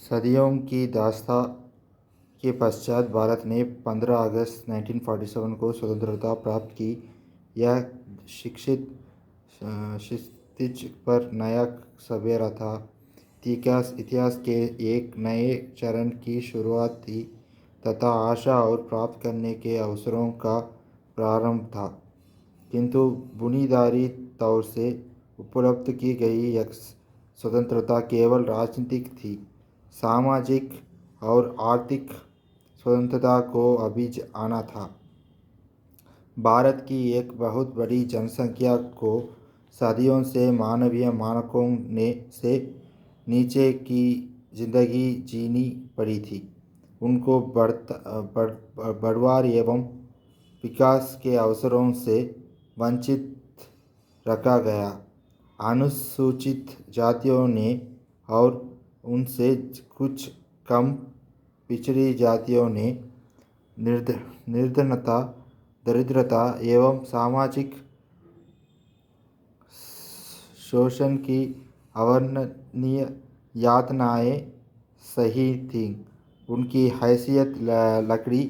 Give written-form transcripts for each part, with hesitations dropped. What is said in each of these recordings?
सदियों की दास्तां के पश्चात भारत ने 15 अगस्त 1947 को स्वतंत्रता प्राप्त की। यह शिक्षित क्षितिज पर नया सवेरा था। इतिहास के एक नए चरण की शुरुआत थी तथा आशा और प्राप्त करने के अवसरों का प्रारंभ था। किंतु बुनियादी तौर से उपलब्ध की गई यह स्वतंत्रता केवल राजनीतिक थी। सामाजिक और आर्थिक स्वतंत्रता को अभी आना था। भारत की एक बहुत बड़ी जनसंख्या को सदियों से मानवीय मानकों से नीचे की जिंदगी जीनी पड़ी थी। उनको बढ़वार एवं विकास के अवसरों से वंचित रखा गया। अनुसूचित जातियों ने और उनसे कुछ कम पिछड़ी जातियों ने निर्धनता, दरिद्रता एवं सामाजिक शोषण की अवर्णनीय यातनाएं सही थीं। उनकी हैसियत लकड़ी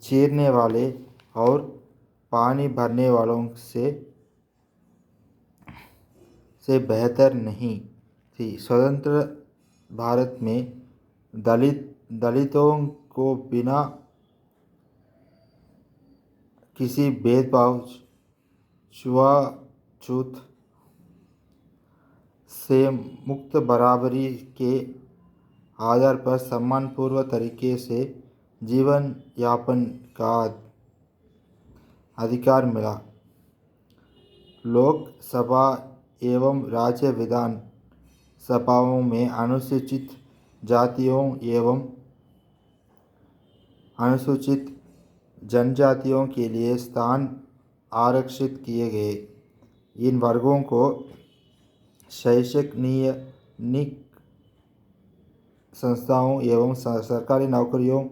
चीरने वाले और पानी भरने वालों से बेहतर नहीं थी। स्वतंत्र भारत में दलितों को बिना किसी भेदभाव, छुआछूत से मुक्त बराबरी के आधार पर सम्मानपूर्वक तरीके से जीवन यापन का अधिकार मिला। लोकसभा एवं राज्य विधान सभाओं में अनुसूचित जातियों एवं अनुसूचित जनजातियों के लिए स्थान आरक्षित किए गए। इन वर्गों को शैक्षणिक संस्थाओं एवं सरकारी नौकरियों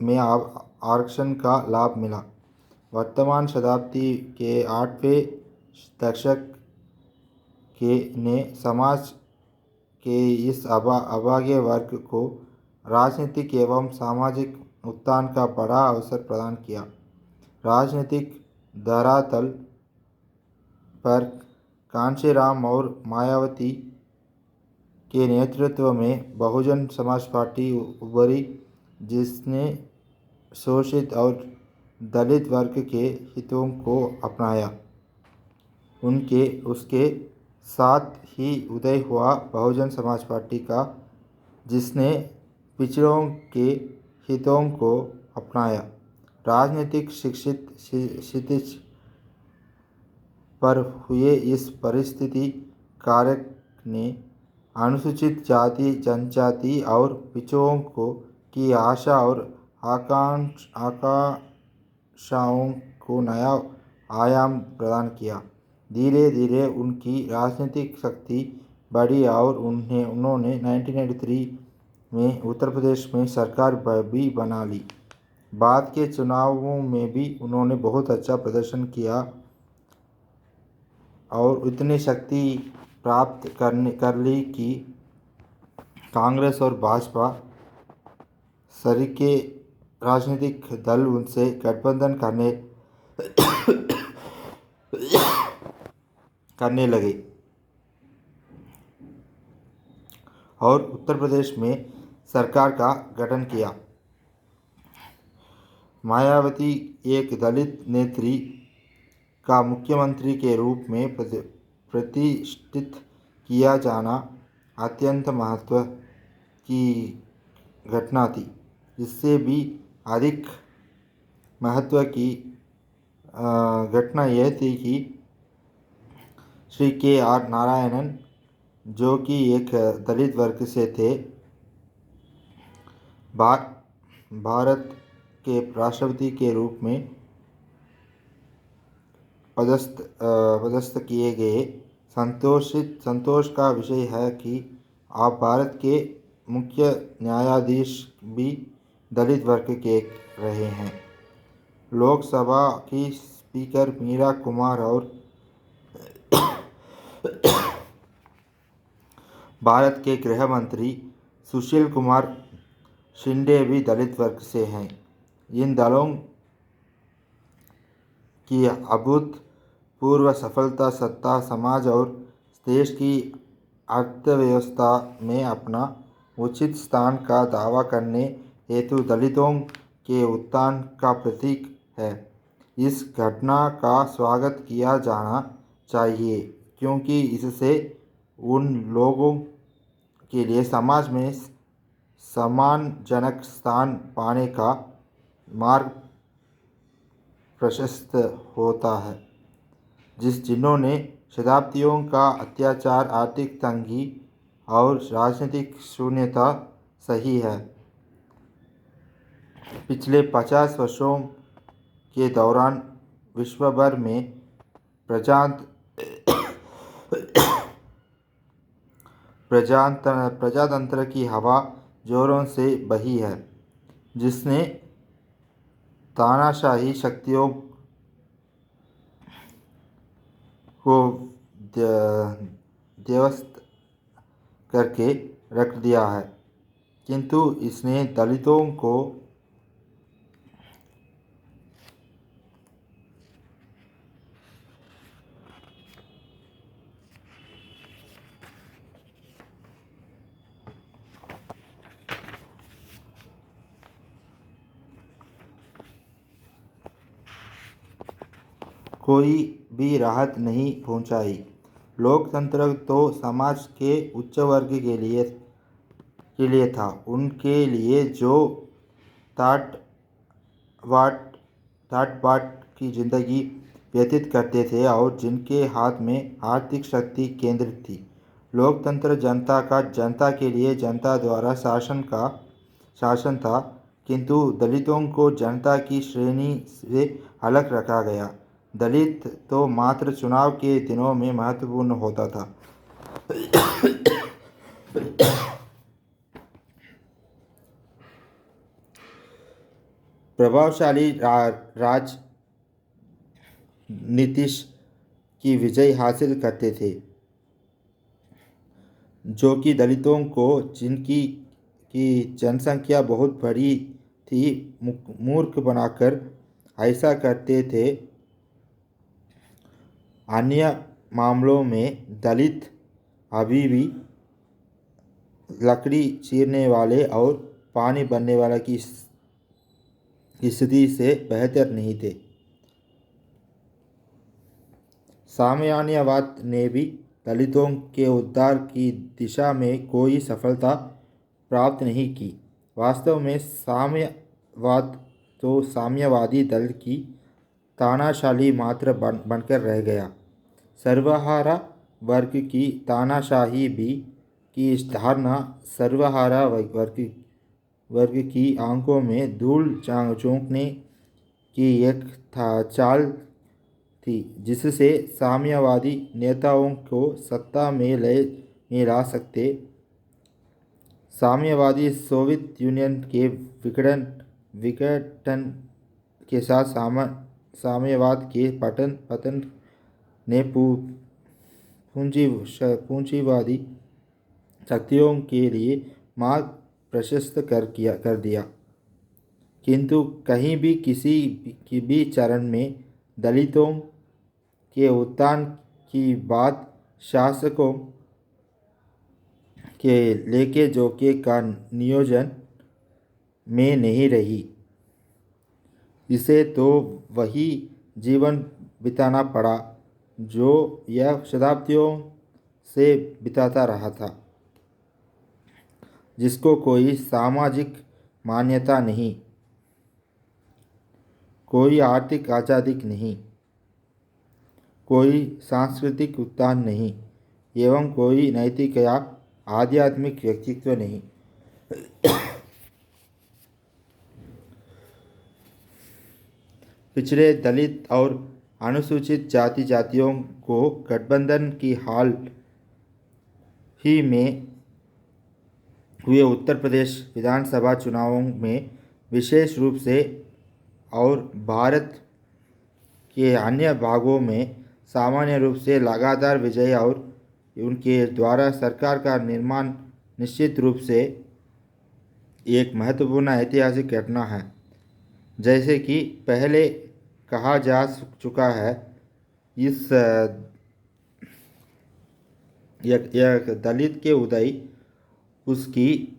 में आरक्षण का लाभ मिला। वर्तमान शताब्दी के 8वें दशक ने समाज के इस अभागे वर्ग को राजनीतिक एवं सामाजिक उत्थान का बड़ा अवसर प्रदान किया। राजनीतिक धरातल पर कांशीराम और मायावती के नेतृत्व में बहुजन समाज पार्टी उभरी, जिसने शोषित और दलित वर्ग के हितों को अपनाया। उसके साथ ही उदय हुआ बहुजन समाज पार्टी का, जिसने पिछड़ों के हितों को अपनाया। राजनीतिक क्षितिज पर हुए इस परिस्थिति कारक ने अनुसूचित जाति, जनजाति और पिछड़ों की आशा और आकांक्षाओं को नया आयाम प्रदान किया। धीरे धीरे उनकी राजनीतिक शक्ति बढ़ी और उन्होंने 1993 में उत्तर प्रदेश में सरकार भी बना ली। बाद के चुनावों में भी उन्होंने बहुत अच्छा प्रदर्शन किया और इतनी शक्ति प्राप्त कर ली कि कांग्रेस और भाजपा सरीके राजनीतिक दल उनसे गठबंधन करने लगे और उत्तर प्रदेश में सरकार का गठन किया। मायावती एक दलित नेत्री का मुख्यमंत्री के रूप में प्रतिष्ठित किया जाना अत्यंत महत्व की घटना थी। इससे भी अधिक महत्व की घटना यह थी कि श्री के.आर. नारायणन, जो कि एक दलित वर्ग से थे, भारत के राष्ट्रपति के रूप में पदस्थ किए गए। संतोष का विषय है कि आप भारत के मुख्य न्यायाधीश भी दलित वर्ग के रहे हैं। लोकसभा की स्पीकर मीरा कुमार और भारत के गृह मंत्री सुशील कुमार शिंदे भी दलित वर्ग से हैं। इन दलों की अभूतपूर्व सफलता सत्ता, समाज और देश की अर्थव्यवस्था में अपना उचित स्थान का दावा करने हेतु दलितों के उत्थान का प्रतीक है। इस घटना का स्वागत किया जाना चाहिए क्योंकि इससे उन लोगों के लिए समाज में सम्मानजनक स्थान पाने का मार्ग प्रशस्त होता है, जिन्होंने शताब्दियों का अत्याचार, आर्थिक तंगी और राजनीतिक शून्यता सही है। पिछले 50 वर्षों के दौरान विश्व भर में प्रजातंत्र की हवा जोरों से बही है, जिसने तानाशाही शक्तियों को ध्वस्त करके रख दिया है, किंतु इसने दलितों को कोई भी राहत नहीं पहुंचाई। लोकतंत्र तो समाज के उच्च वर्ग के लिए था, उनके लिए जो टाट बाट की जिंदगी व्यतीत करते थे और जिनके हाथ में आर्थिक शक्ति केंद्रित थी। लोकतंत्र जनता के लिए जनता द्वारा शासन था, किंतु दलितों को जनता की श्रेणी से अलग रखा गया। दलित तो मात्र चुनाव के दिनों में महत्वपूर्ण होता था। प्रभावशाली नीतीश की विजय हासिल करते थे, जो कि दलितों को, जिनकी की जनसंख्या बहुत बड़ी थी, मूर्ख बनाकर ऐसा करते थे। अन्य मामलों में दलित अभी भी लकड़ी चीरने वाले और पानी भरने वाले की स्थिति से बेहतर नहीं थे। साम्यवाद ने भी दलितों के उद्धार की दिशा में कोई सफलता प्राप्त नहीं की। वास्तव में साम्यवाद तो साम्यवादी दल की तानाशाही मात्र बनकर रह गया। सर्वहारा वर्ग की तानाशाही भी की इस धारणा सर्वहारा वर्ग की आंखों में धूल झोंकने की एक चाल थी, जिससे साम्यवादी नेताओं को सत्ता में ला सकते। साम्यवादी सोवियत यूनियन के विघटन के साथ साम्यवाद के पतन ने पूंजीवादी शक्तियों के लिए मार्ग प्रशस्त कर दिया, किंतु कहीं भी किसी भी चरण में दलितों के उत्थान की बात शासकों के लेके जोखे का नियोजन में नहीं रही। इसे तो वही जीवन बिताना पड़ा जो यह शताब्दियों से बिताता रहा था, जिसको कोई सामाजिक मान्यता नहीं, कोई आर्थिक आज़ादी नहीं, कोई सांस्कृतिक उत्थान नहीं एवं कोई नैतिक या आध्यात्मिक व्यक्तित्व नहीं। पिछड़े दलित और अनुसूचित जातियों को गठबंधन की हाल ही में हुए उत्तर प्रदेश विधानसभा चुनावों में विशेष रूप से और भारत के अन्य भागों में सामान्य रूप से लगातार विजय और उनके द्वारा सरकार का निर्माण निश्चित रूप से एक महत्वपूर्ण ऐतिहासिक घटना है। जैसे कि पहले कहा जा चुका है, इस यह दलित के उदय उसकी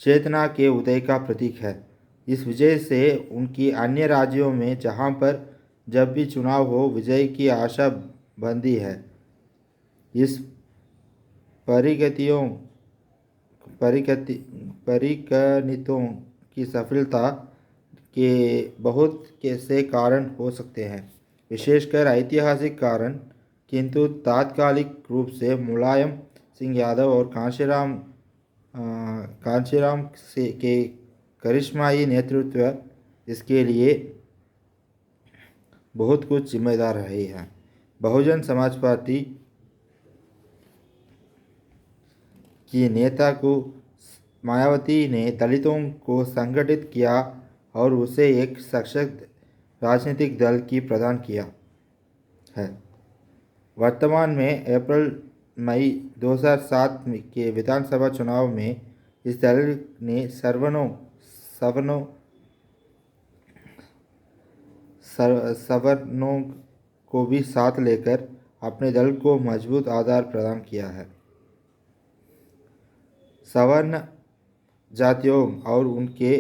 चेतना के उदय का प्रतीक है। इस वजह से उनकी अन्य राज्यों में जहाँ पर जब भी चुनाव हो विजय की आशा बंधी है। इस परिगतियों परिगणितों की सफलता के बहुत के से कारण हो सकते हैं, विशेषकर ऐतिहासिक कारण, किंतु तात्कालिक रूप से मुलायम सिंह यादव और कांशीराम के करिश्माई नेतृत्व इसके लिए बहुत कुछ जिम्मेदार रहे हैं। बहुजन समाज पार्टी की नेता को मायावती ने दलितों को संगठित किया और उसे एक सशक्त राजनीतिक दल की प्रदान किया है। वर्तमान में अप्रैल मई 2007 के विधानसभा चुनाव में इस दल ने सवर्णों को भी साथ लेकर अपने दल को मजबूत आधार प्रदान किया है। सवर्ण जातियों और उनके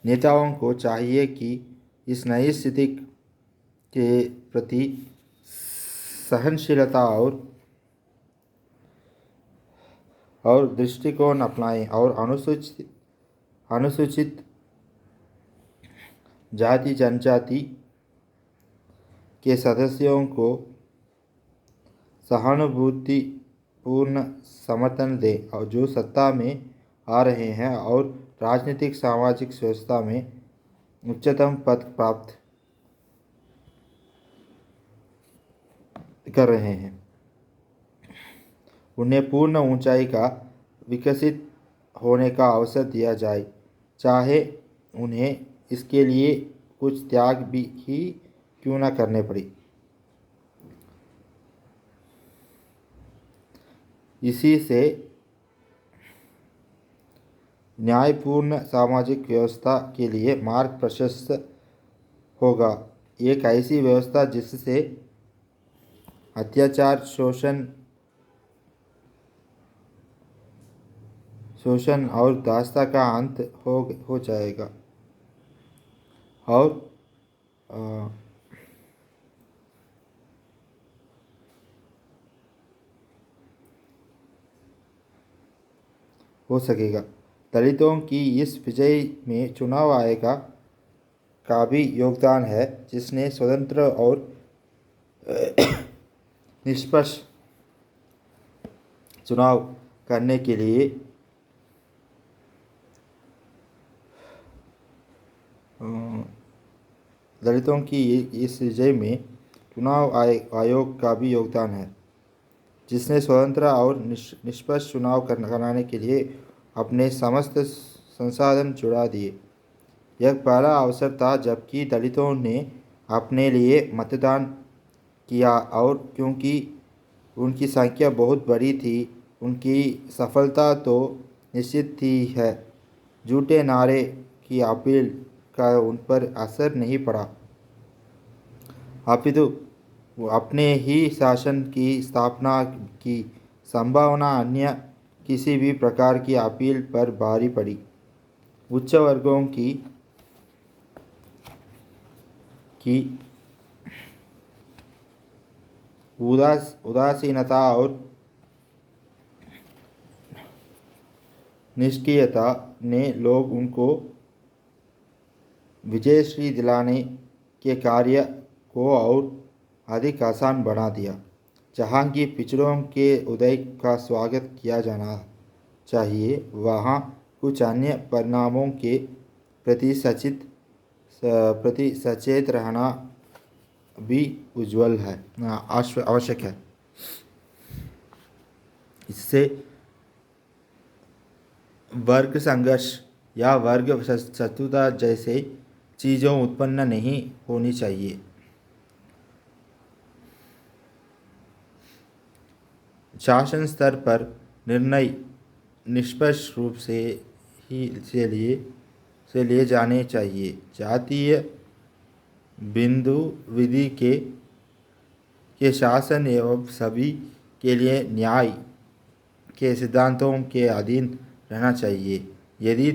नेताओं को चाहिए कि इस नई स्थिति के प्रति सहनशीलता और दृष्टिकोण अपनाएं और अनुसूचित जाति जनजाति के सदस्यों को सहानुभूतिपूर्ण समर्थन दें और जो सत्ता में आ रहे हैं और राजनीतिक सामाजिक व्यवस्था में उच्चतम पद प्राप्त कर रहे हैं, उन्हें पूर्ण ऊंचाई का विकसित होने का अवसर दिया जाए, चाहे उन्हें इसके लिए कुछ त्याग भी ही क्यों न करने पड़े। इसी से न्यायपूर्ण सामाजिक व्यवस्था के लिए मार्ग प्रशस्त होगा। एक ऐसी व्यवस्था जिससे अत्याचार, शोषण और दास्ता का अंत हो जाएगा और हो सकेगा। दलितों की इस विजय में चुनाव आयोग का भी योगदान है, जिसने स्वतंत्र और निष्पक्ष चुनाव करने के लिए दलितों की इस विजय में चुनाव आयोग का भी योगदान है, जिसने स्वतंत्र और निष्पक्ष चुनाव कराने के लिए अपने समस्त संसाधन जुटा दिए। यह पहला अवसर था जबकि दलितों ने अपने लिए मतदान किया और क्योंकि उनकी संख्या बहुत बड़ी थी, उनकी सफलता तो निश्चित थी है। झूठे नारे की अपील का उन पर असर नहीं पड़ा, अपितु अपने ही शासन की स्थापना की संभावना अन्य किसी भी प्रकार की अपील पर भारी पड़ी। उच्च वर्गों की उदासीनता और निष्क्रियता ने लोग उनको विजयश्री दिलाने के कार्य को और अधिक आसान बना दिया। जहाँ की पिछड़ों के उदय का स्वागत किया जाना चाहिए, वहाँ कुछ अन्य परिणामों के प्रति सचेत रहना भी उज्ज्वल है, आवश्यक है। इससे वर्ग संघर्ष या वर्ग शत्रुता जैसे चीज़ों उत्पन्न नहीं होनी चाहिए। शासन स्तर पर निर्णय निष्पक्ष रूप से लिए जाने चाहिए। जातीय बिंदु विधि के शासन एवं सभी के लिए न्याय के सिद्धांतों के अधीन रहना चाहिए। यदि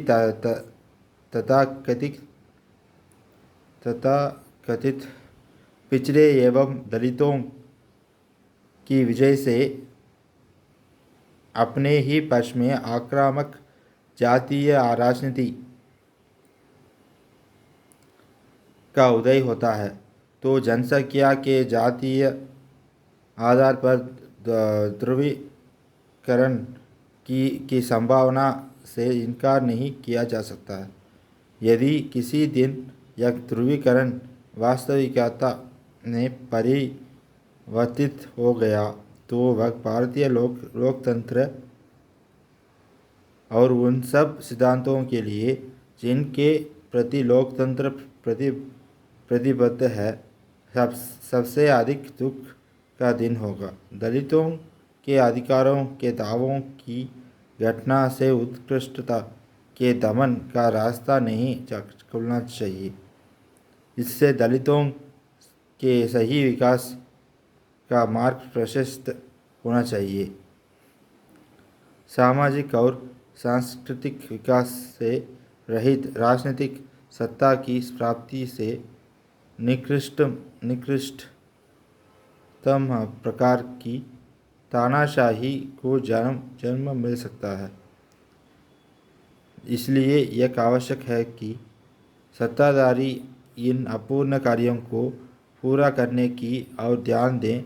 तथाकथित पिछड़े एवं दलितों की वजह से अपने ही पक्ष में आक्रामक जातीय राजनीति का उदय होता है तो जनसंख्या के जातीय आधार पर ध्रुवीकरण की संभावना से इनकार नहीं किया जा सकता है। यदि किसी दिन यह ध्रुवीकरण वास्तविकता में परिवर्तित हो गया तो वह भारतीय लोकतंत्र और उन सब सिद्धांतों के लिए जिनके प्रति लोकतंत्र प्रतिबद्ध है सबसे अधिक दुख का दिन होगा। दलितों के अधिकारों के दावों की घटना से उत्कृष्टता के दमन का रास्ता नहीं खुलना चाहिए। इससे दलितों के सही विकास का मार्ग प्रशस्त होना चाहिए। सामाजिक और सांस्कृतिक विकास से रहित राजनीतिक सत्ता की प्राप्ति से निकृष्टतम प्रकार की तानाशाही को जन्म मिल सकता है। इसलिए यह आवश्यक है कि सत्ताधारी इन अपूर्ण कार्यों को पूरा करने की और ध्यान दें,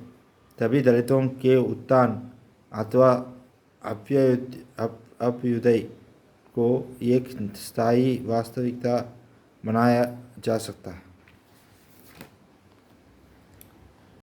तभी दलितों के उत्थान अथवा अभ्युदय को एक स्थायी वास्तविकता बनाया जा सकता है।